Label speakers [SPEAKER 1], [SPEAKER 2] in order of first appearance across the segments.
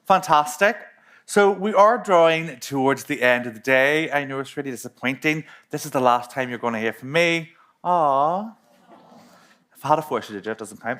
[SPEAKER 1] Fantastic. So we are drawing towards the end of the day. I know it's really disappointing. This is the last time you're going to hear from me. Aww. If I had a force to do it, doesn't count.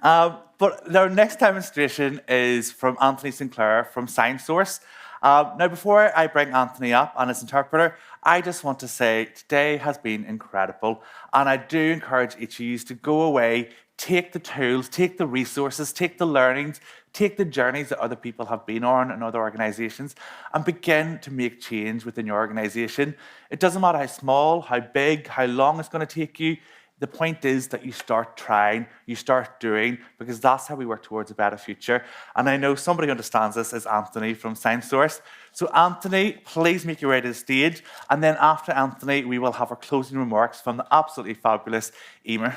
[SPEAKER 1] But our next demonstration is from Anthony Sinclair from SignSource. Now, before I bring Anthony up and his interpreter, I just want to say today has been incredible. And I do encourage each of you to go away, take the tools, take the resources, take the learnings, take the journeys that other people have been on in other organisations, and begin to make change within your organisation. It doesn't matter how small, how big, how long it's going to take you. The point is that you start trying, you start doing, because that's how we work towards a better future. And I know somebody who understands this is Anthony from SignSource. So Anthony, please make your way to the stage. And then after Anthony, we will have our closing remarks from the absolutely fabulous Emer.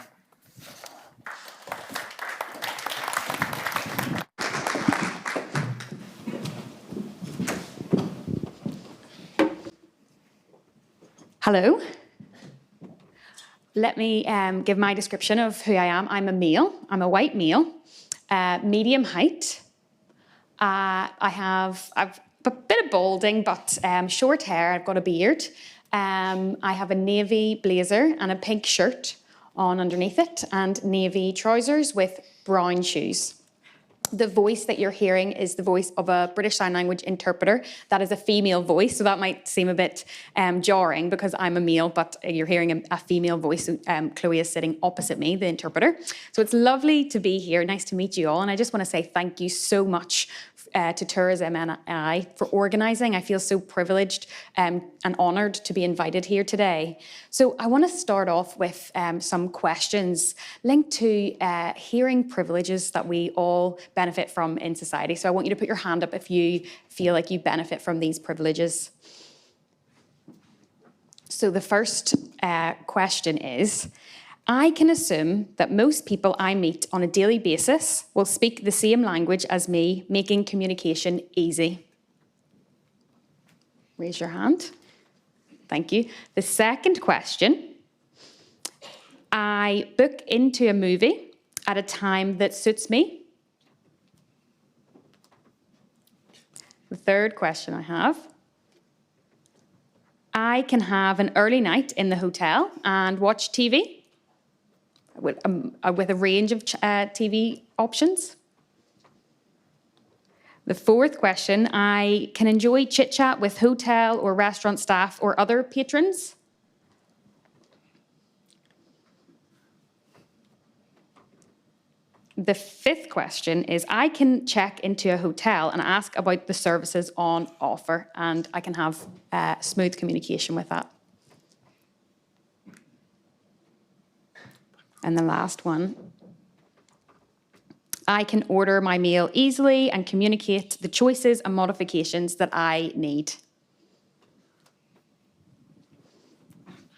[SPEAKER 2] Hello. Let me give my description of who I am. I'm a male. I'm a white male, medium height. I've a bit of balding, but short hair. I've got a beard. I have a navy blazer and a pink shirt on underneath it, and navy trousers with brown shoes. The voice that you're hearing is the voice of a British Sign Language interpreter. That is a female voice, so that might seem a bit jarring because I'm a male, but you're hearing a female voice. Chloe is sitting opposite me, the interpreter. So it's lovely to be here. Nice to meet you all. And I just want to say thank you so much to Tourism NI for organising. I feel so privileged and honoured to be invited here today. So I want to start off with some questions linked to hearing privileges that we all benefit from in society. So I want you to put your hand up if you feel like you benefit from these privileges. So the first question is, I can assume that most people I meet on a daily basis will speak the same language as me, making communication easy. Raise your hand. Thank you. The second question, I book into a movie at a time that suits me. The third question I have, I can have an early night in the hotel and watch TV. With a range of TV options. The fourth question, I can enjoy chit-chat with hotel or restaurant staff or other patrons. The fifth question is, I can check into a hotel and ask about the services on offer, and I can have smooth communication with that. And the last one, I can order my meal easily and communicate the choices and modifications that I need.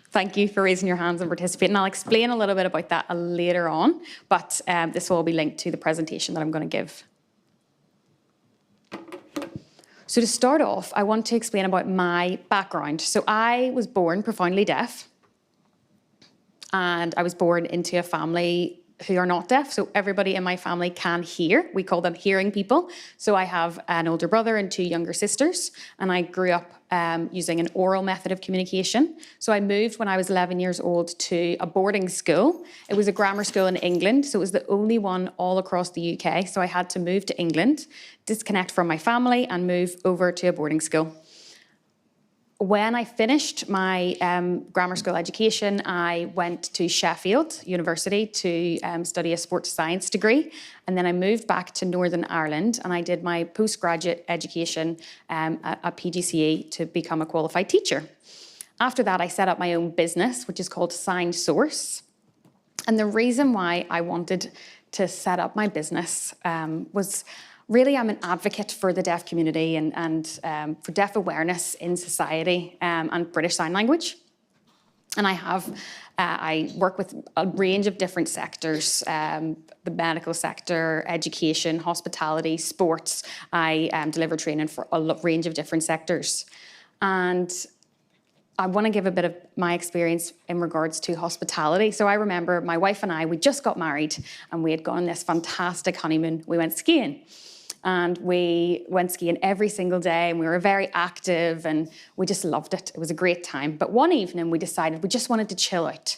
[SPEAKER 2] Thank you for raising your hands and participating. I'll explain a little bit about that later on, but this will all be linked to the presentation that I'm going to give. So to start off, I want to explain about my background. So I was born profoundly deaf. And I was born into a family who are not deaf, so everybody in my family can hear. We call them hearing people. So I have an older brother and two younger sisters, and I grew up using an oral method of communication. So I moved when I was 11 years old to a boarding school. It was a grammar school in England, so it was the only one all across the UK. So I had to move to England, disconnect from my family, and move over to a boarding school. When I finished my grammar school education, I went to Sheffield University to study a sports science degree. And then I moved back to Northern Ireland and I did my postgraduate education at PGCE to become a qualified teacher. After that, I set up my own business, which is called SignSource. And the reason why I wanted to set up my business was really, I'm an advocate for the deaf community and for deaf awareness in society and British Sign Language. And I work with a range of different sectors, the medical sector, education, hospitality, sports. I deliver training for a range of different sectors. And I want to give a bit of my experience in regards to hospitality. So I remember my wife and I, we just got married and we had gone on this fantastic honeymoon. We went skiing. and we went skiing every single day, and we were very active, and we just loved it. It was a great time. But one evening we decided we just wanted to chill out.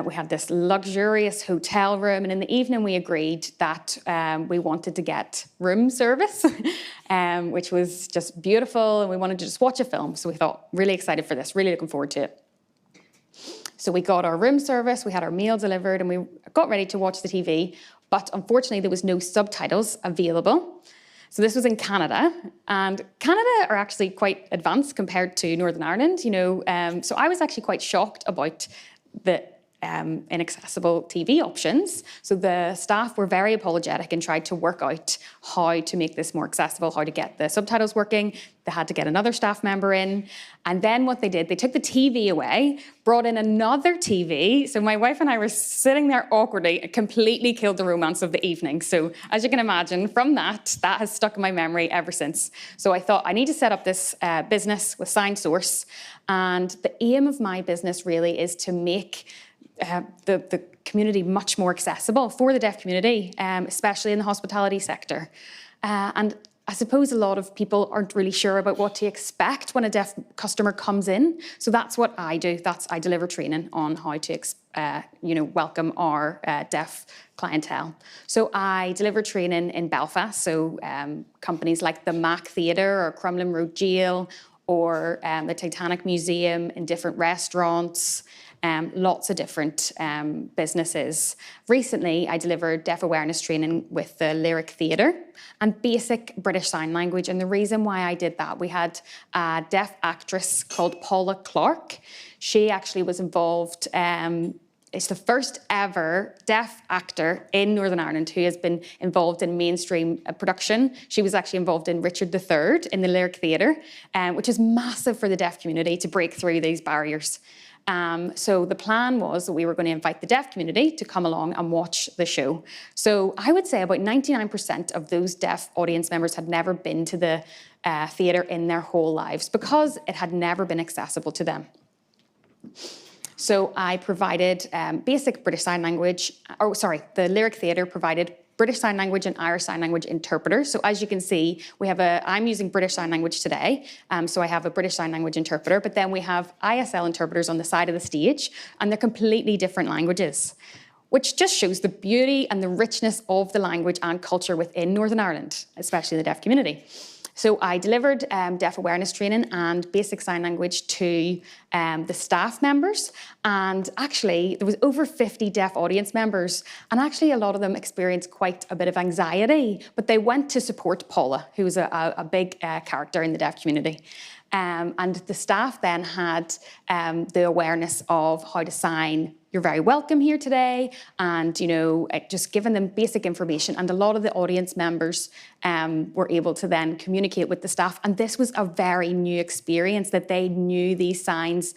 [SPEAKER 2] We had this luxurious hotel room, and in the evening we agreed that we wanted to get room service, which was just beautiful, and we wanted to just watch a film. So we thought, really excited for this, really looking forward to it. So we got our room service, we had our meal delivered, and we got ready to watch the TV, but unfortunately there was no subtitles available. So this was in Canada, and Canada are actually quite advanced compared to Northern Ireland, so I was actually quite shocked about the inaccessible TV options. So the staff were very apologetic and tried to work out how to make this more accessible, how to get the subtitles working. They had to get another staff member in. And then what they did, they took the TV away, brought in another TV. So my wife and I were sitting there awkwardly. It completely killed the romance of the evening. So as you can imagine, from that has stuck in my memory ever since. So I thought I need to set up this business with SignSource. And the aim of my business really is to make the community much more accessible for the deaf community, especially in the hospitality sector. And I suppose a lot of people aren't really sure about what to expect when a deaf customer comes in. So that's what I do. I deliver training on how to welcome our deaf clientele. So I deliver training in Belfast. So companies like the Mac Theatre or Crumlin Road Jail or the Titanic Museum, in different restaurants, lots of different businesses. Recently, I delivered deaf awareness training with the Lyric Theatre and basic British Sign Language. And the reason why I did that, we had a deaf actress called Paula Clark. She actually was involved. It's the first ever deaf actor in Northern Ireland who has been involved in mainstream production. She was actually involved in Richard III in the Lyric Theatre, which is massive for the deaf community to break through these barriers. So the plan was that we were going to invite the deaf community to come along and watch the show. So I would say about 99% of those deaf audience members had never been to the theatre in their whole lives because it had never been accessible to them. So I provided basic British Sign Language, the Lyric Theatre provided British Sign Language and Irish Sign Language interpreters. So as you can see, I'm using British Sign Language today. So I have a British Sign Language interpreter, but then we have ISL interpreters on the side of the stage, and they're completely different languages, which just shows the beauty and the richness of the language and culture within Northern Ireland, especially the deaf community. So I delivered deaf awareness training and basic sign language to the staff members. And actually, there was over 50 deaf audience members. And actually, a lot of them experienced quite a bit of anxiety. But they went to support Paula, who was a big character in the deaf community. And the staff then had the awareness of how to sign, "You're very welcome here today," and just giving them basic information. And a lot of the audience members were able to then communicate with the staff. And this was a very new experience, that they knew these signs.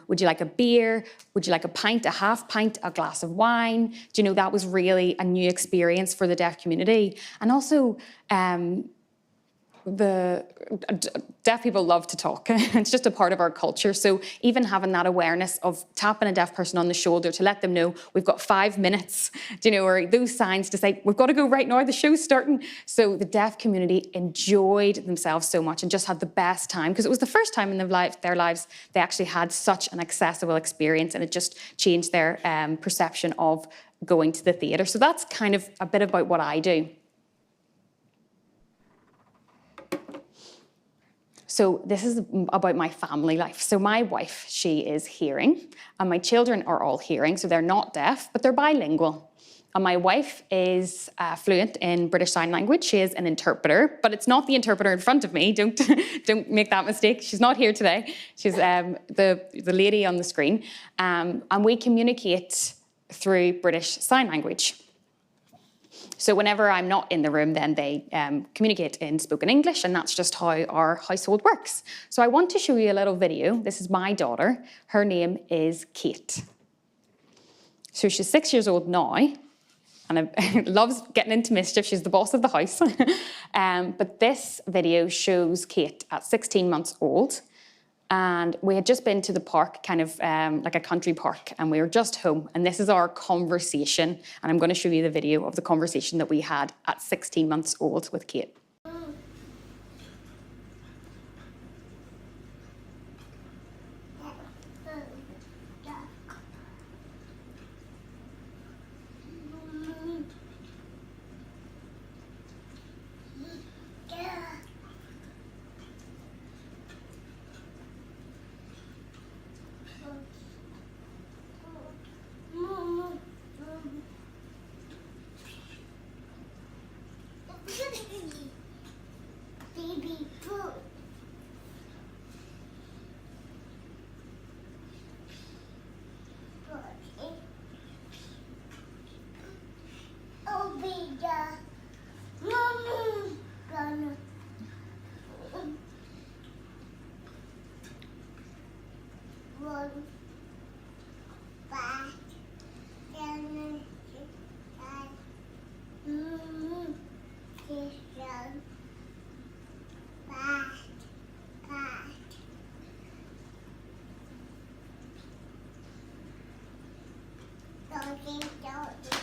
[SPEAKER 2] Would you like a beer? Would you like a pint, a half pint, a glass of wine? That was really a new experience for the deaf community. And also, the deaf people love to talk. It's just a part of our culture. So even having that awareness of tapping a deaf person on the shoulder to let them know we've got 5 minutes, or those signs to say, we've got to go right now, the show's starting. So the deaf community enjoyed themselves so much and just had the best time, because it was the first time in their lives they actually had such an accessible experience, and it just changed their perception of going to the theatre. So that's kind of a bit about what I do. So this is about my family life. So my wife, she is hearing, and my children are all hearing. So they're not deaf, but they're bilingual. And my wife is fluent in British Sign Language. She is an interpreter, but it's not the interpreter in front of me. Don't make that mistake. She's not here today. She's the lady on the screen. And we communicate through British Sign Language. So whenever I'm not in the room, then they communicate in spoken English, and that's just how our household works. So I want to show you a little video. This is my daughter. Her name is Kate. So she's 6 years old now, and loves getting into mischief. She's the boss of the house. But this video shows Kate at 16 months old. And we had just been to the park, kind of like a country park, and we were just home. And this is our conversation. And I'm going to show you the video of the conversation that we had at 16 months old with Kate.
[SPEAKER 3] Baby food. Oh, baby. Mommy. Gonna. Run. Back. Down. Back. Kiss down. Back. Back. Doggy, doggy.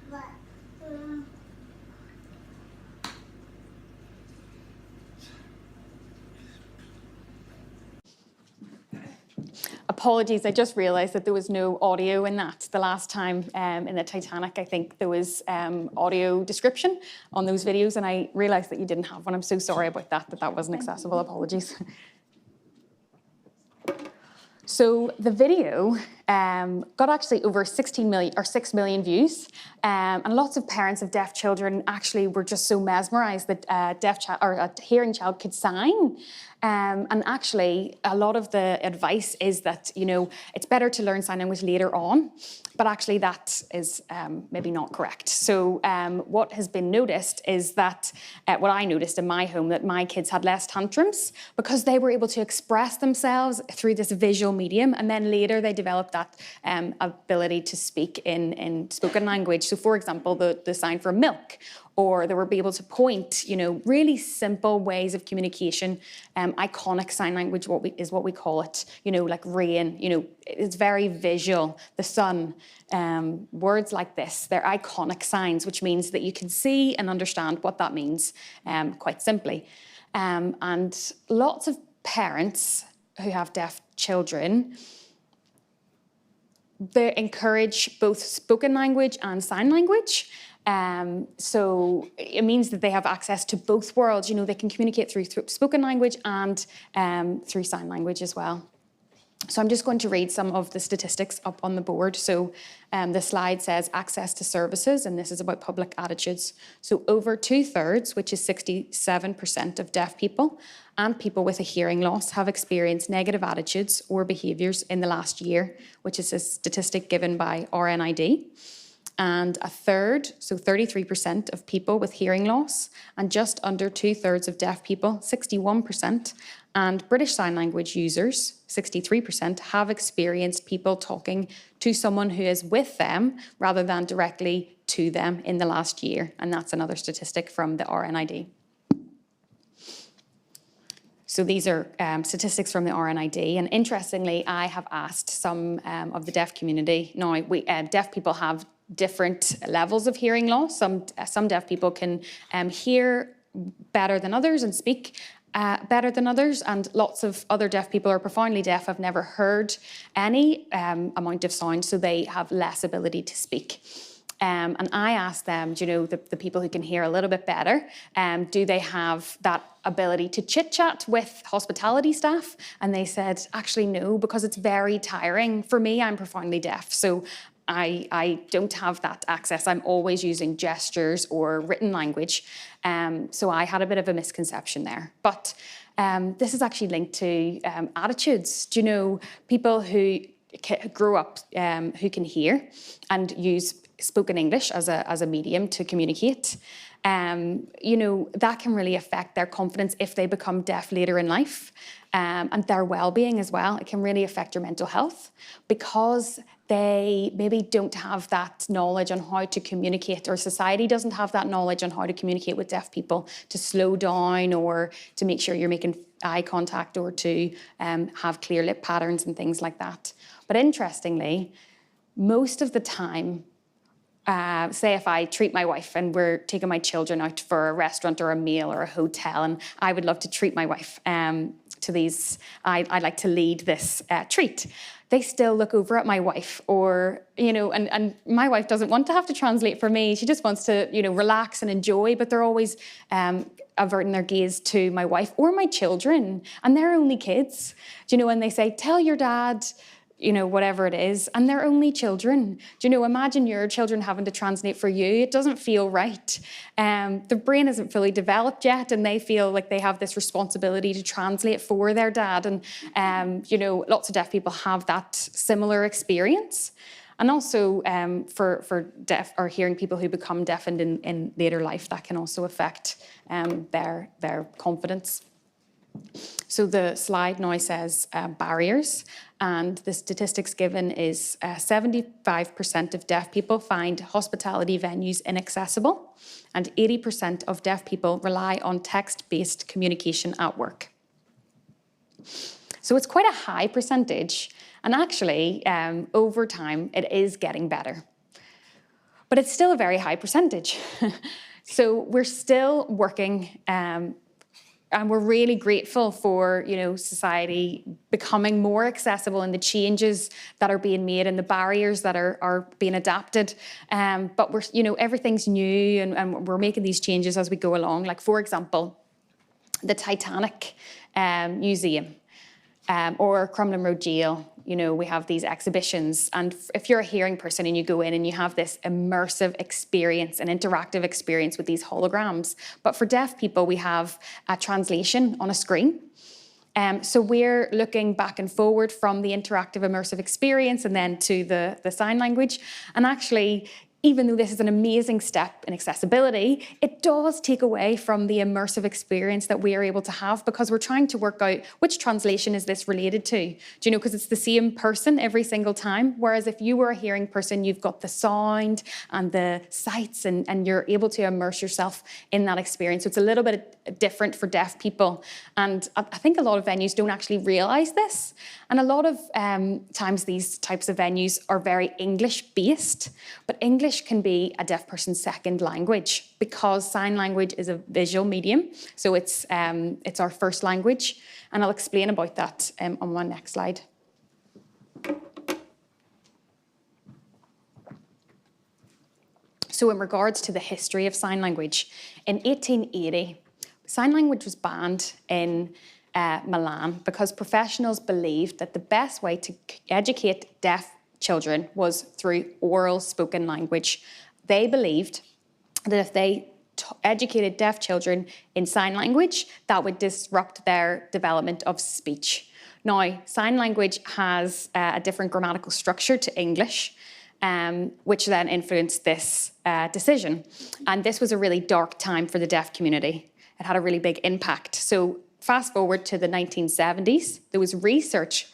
[SPEAKER 3] What?
[SPEAKER 2] Apologies, I just realised that there was no audio in that. The last time in the Titanic, I think there was audio description on those videos, and I realised that you didn't have one. I'm so sorry about that, that wasn't accessible. Apologies. So the video got actually over 16 million or 6 million views, and lots of parents of deaf children actually were just so mesmerised that a hearing child could sign. And actually, a lot of the advice is that, you know, it's better to learn sign language later on, but actually that is maybe not correct. So what has been noticed is that, what I noticed in my home, that my kids had less tantrums because they were able to express themselves through this visual medium, and then later they developed that ability to speak in spoken language. So for example, the sign for milk, or they were able to point, you know, really simple ways of communication. Iconic sign language is what we call it, you know, like rain, you know, it's very visual. The sun, words like this, they're iconic signs, which means that you can see and understand what that means quite simply. And lots of parents who have deaf children, they encourage both spoken language and sign language. So it means that they have access to both worlds. You know, they can communicate through spoken language and through sign language as well. So I'm just going to read some of the statistics up on the board. So the slide says access to services, and this is about public attitudes. So over 2/3, which is 67% of deaf people and people with a hearing loss, have experienced negative attitudes or behaviours in the last year, which is a statistic given by RNID. And a third, so 33% of people with hearing loss, and just under 2/3 of deaf people, 61%, and British Sign Language users, 63%, have experienced people talking to someone who is with them rather than directly to them in the last year. And that's another statistic from the RNID. So these are statistics from the RNID, and interestingly, I have asked some of the deaf community. Now, deaf people have different levels of hearing loss. Some deaf people can hear better than others and speak better than others, and lots of other deaf people are profoundly deaf, have never heard any amount of sound, so they have less ability to speak. And I asked them, do you know, the people who can hear a little bit better, do they have that ability to chit-chat with hospitality staff? And they said, actually no, because it's very tiring. For me, I'm profoundly deaf, so I don't have that access. I'm always using gestures or written language. So I had a bit of a misconception there. But this is actually linked to attitudes. Do you know, people who grew up who can hear and use spoken English as a medium to communicate, that can really affect their confidence if they become deaf later in life, and their well-being as well. It can really affect your mental health because they maybe don't have that knowledge on how to communicate, or society doesn't have that knowledge on how to communicate with deaf people, to slow down or to make sure you're making eye contact, or to have clear lip patterns and things like that. But interestingly, most of the time, say if I treat my wife and we're taking my children out for a restaurant or a meal or a hotel, and I would love to treat my wife to these, I'd like to lead this treat. They still look over at my wife, or, and my wife doesn't want to have to translate for me. She just wants to, relax and enjoy, but they're always averting their gaze to my wife or my children, and they're only kids, and they say, tell your dad, whatever it is, and they're only children. Imagine your children having to translate for you. It doesn't feel right. The brain isn't fully developed yet, and they feel like they have this responsibility to translate for their dad. And, lots of deaf people have that similar experience. And also for deaf or hearing people who become deafened in later life, that can also affect their confidence. So the slide now says barriers, and the statistics given is 75% of deaf people find hospitality venues inaccessible, and 80% of deaf people rely on text-based communication at work. So it's quite a high percentage, and actually over time it is getting better. But it's still a very high percentage. So we're still working and we're really grateful for, society becoming more accessible and the changes that are being made and the barriers that are being adapted. But we're, everything's new, and we're making these changes as we go along. Like, for example, the Titanic Museum or Crumlin Road Jail. We have these exhibitions, and if you're a hearing person and you go in and you have this immersive experience, an interactive experience with these holograms. But for deaf people, we have a translation on a screen. So we're looking back and forward from the interactive immersive experience and then to the sign language. And actually, even though this is an amazing step in accessibility, it does take away from the immersive experience that we are able to have, because we're trying to work out which translation is this related to. Because it's the same person every single time. Whereas if you were a hearing person, you've got the sound and the sights, and you're able to immerse yourself in that experience. So it's a little bit different for deaf people. And I think a lot of venues don't actually realise this. And a lot of times these types of venues are very English-based, but English can be a deaf person's second language, because sign language is a visual medium. So it's our first language. And I'll explain about that on my next slide. So in regards to the history of sign language, in 1880, sign language was banned in Milan because professionals believed that the best way to educate deaf children was through oral spoken language. They believed that if they educated deaf children in sign language, that would disrupt their development of speech. Now, sign language has a different grammatical structure to English, which then influenced this decision. And this was a really dark time for the deaf community. It had a really big impact. So fast forward to the 1970s, there was research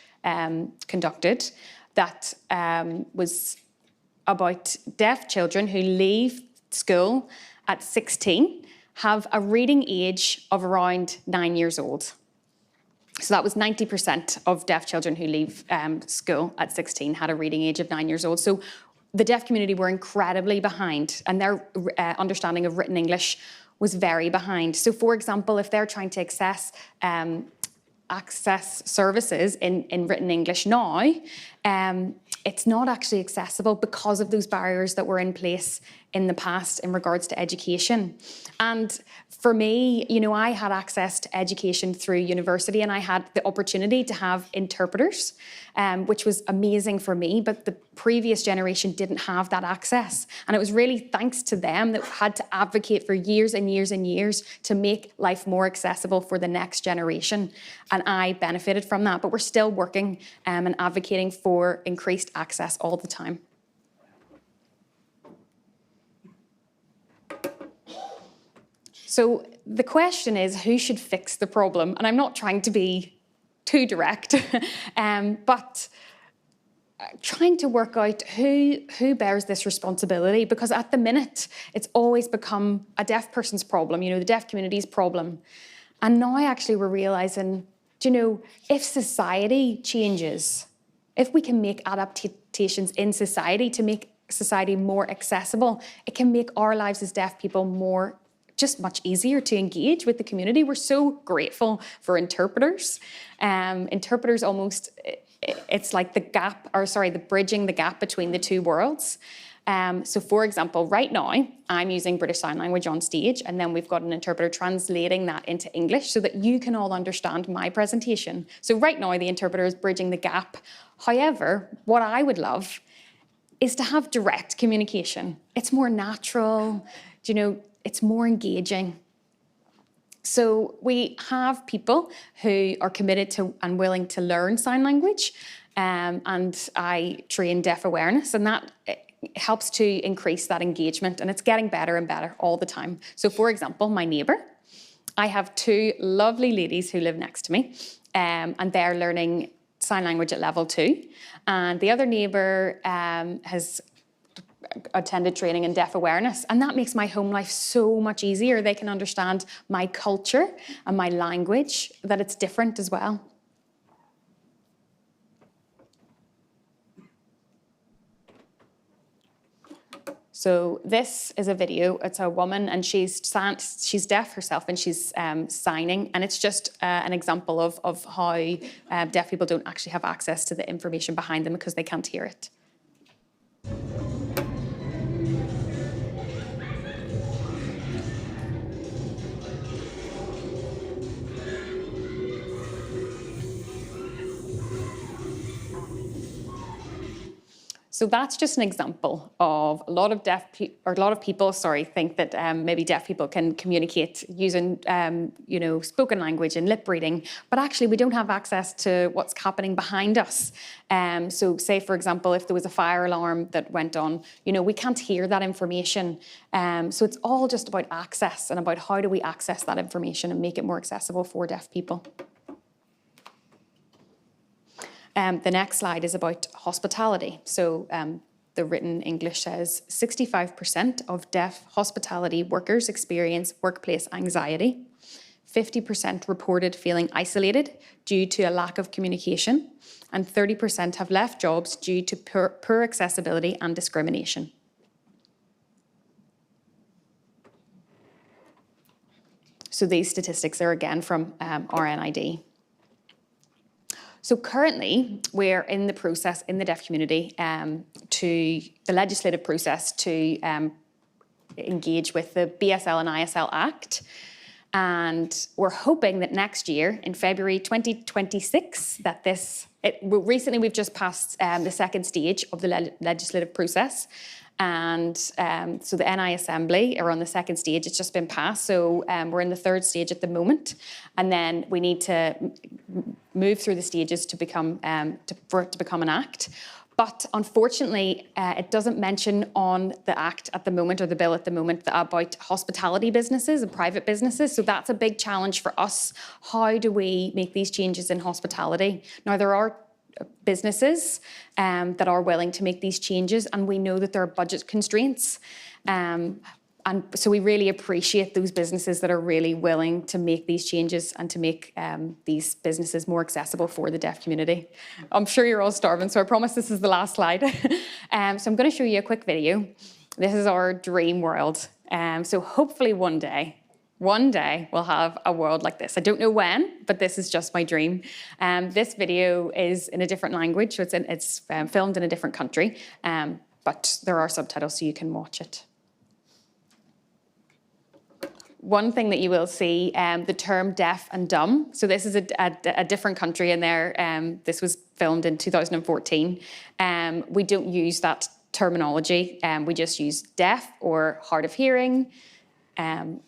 [SPEAKER 2] conducted that was about deaf children who leave school at 16 have a reading age of around 9 years old. So that was 90% of deaf children who leave school at 16 had a reading age of 9 years old. So the deaf community were incredibly behind, and their understanding of written English was very behind. So for example, if they're trying to access services in written English now, it's not actually accessible because of those barriers that were in place in the past in regards to education. And for me, I had access to education through university, and I had the opportunity to have interpreters, which was amazing for me, but the previous generation didn't have that access. And it was really thanks to them that had to advocate for years and years and years to make life more accessible for the next generation. And I benefited from that, but we're still working and advocating for increased access all the time. So the question is, who should fix the problem? And I'm not trying to be too direct, but trying to work out who bears this responsibility, because at the minute it's always become a deaf person's problem, the deaf community's problem. And now actually we're realising, if society changes, if we can make adaptations in society to make society more accessible, it can make our lives as deaf people just much easier to engage with the community. We're so grateful for interpreters. Interpreters almost, it's like the bridging the gap between the two worlds. So for example, right now, I'm using British Sign Language on stage, and then we've got an interpreter translating that into English so that you can all understand my presentation. So right now, the interpreter is bridging the gap. However, what I would love is to have direct communication. It's more natural, it's more engaging. So we have people who are committed to and willing to learn sign language, and I train deaf awareness, and that helps to increase that engagement, and it's getting better and better all the time. So for example, my neighbour, I have 2 lovely ladies who live next to me, and they're learning sign language at level 2. And the other neighbour has attended training in deaf awareness, and that makes my home life so much easier. They can understand my culture and my language, that it's different as well. So this is a video. It's a woman, and she's deaf herself, and she's signing. And it's just an example of how deaf people don't actually have access to the information behind them because they can't hear it. So that's just an example of a lot of people think that maybe deaf people can communicate using spoken language and lip reading, but actually we don't have access to what's happening behind us. So say, for example, if there was a fire alarm that went on, we can't hear that information. So it's all just about access and about how do we access that information and make it more accessible for deaf people. The next slide is about hospitality. So the written English says 65% of deaf hospitality workers experience workplace anxiety. 50% reported feeling isolated due to a lack of communication. And 30% have left jobs due to poor accessibility and discrimination. So these statistics are again from RNID. So currently, we're in the process in the deaf community the legislative process to engage with the BSL and ISL Act. And we're hoping that next year, in February 2026, recently we've just passed the second stage of the legislative process. And so the NI Assembly are on the second stage. It's just been passed. So we're in the third stage at the moment. And then we need to move through the stages to become for it to become an act. But unfortunately, it doesn't mention on the act at the moment, or the bill at the moment, about hospitality businesses and private businesses. So that's a big challenge for us. How do we make these changes in hospitality? Now, there are businesses that are willing to make these changes, and we know that there are budget constraints. And so we really appreciate those businesses that are really willing to make these changes and to make these businesses more accessible for the deaf community. I'm sure you're all starving, so I promise this is the last slide. So I'm going to show you a quick video. This is our dream world. So hopefully one day we'll have a world like this. I don't know when, but this is just my dream. This video is in a different language, so it's filmed in a different country, but there are subtitles so you can watch it. One thing that you will see, the term deaf and dumb. So this is a different country in there. This was filmed in 2014. We don't use that terminology. We just use deaf or hard of hearing,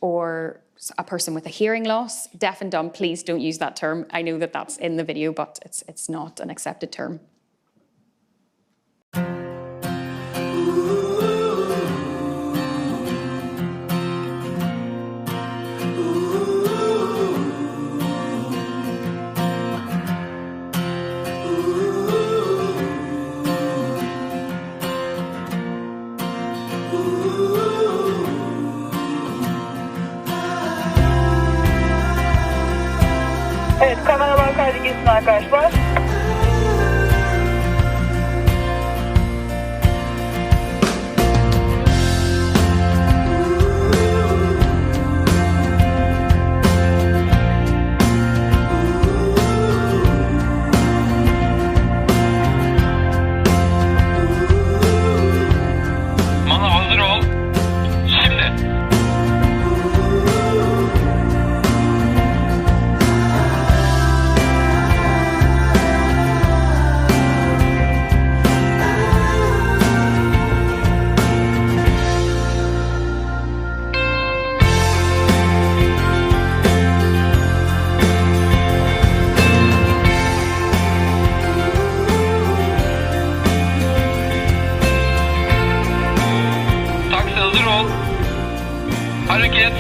[SPEAKER 2] or a person with a hearing loss. Deaf and dumb, please don't use that term. I know that that's in the video, but it's not an accepted term.
[SPEAKER 4] Evet, kameralar kaydı gitsin arkadaşlar.
[SPEAKER 5] Mana hazır ol. Şimdi. Taksi hazır ol. Hareket.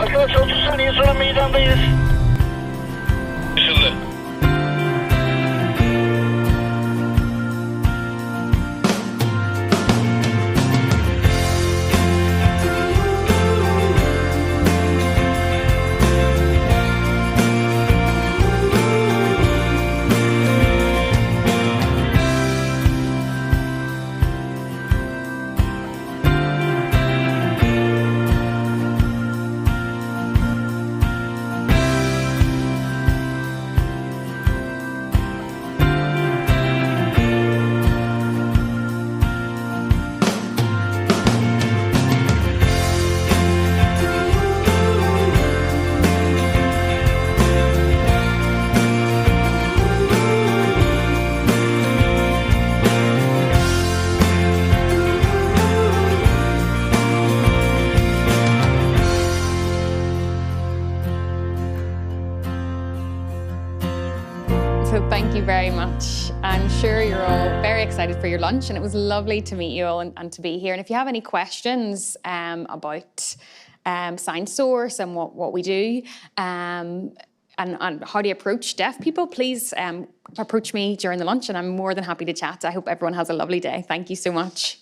[SPEAKER 4] Arkadaşlar 30 saniye sonra meydandayız.
[SPEAKER 5] Anlaşıldı.
[SPEAKER 2] So thank you very much. I'm sure you're all very excited for your lunch, and it was lovely to meet you all and to be here. And if you have any questions about Science Source and what we do and how to approach deaf people, please approach me during the lunch, and I'm more than happy to chat. I hope everyone has a lovely day. Thank you so much.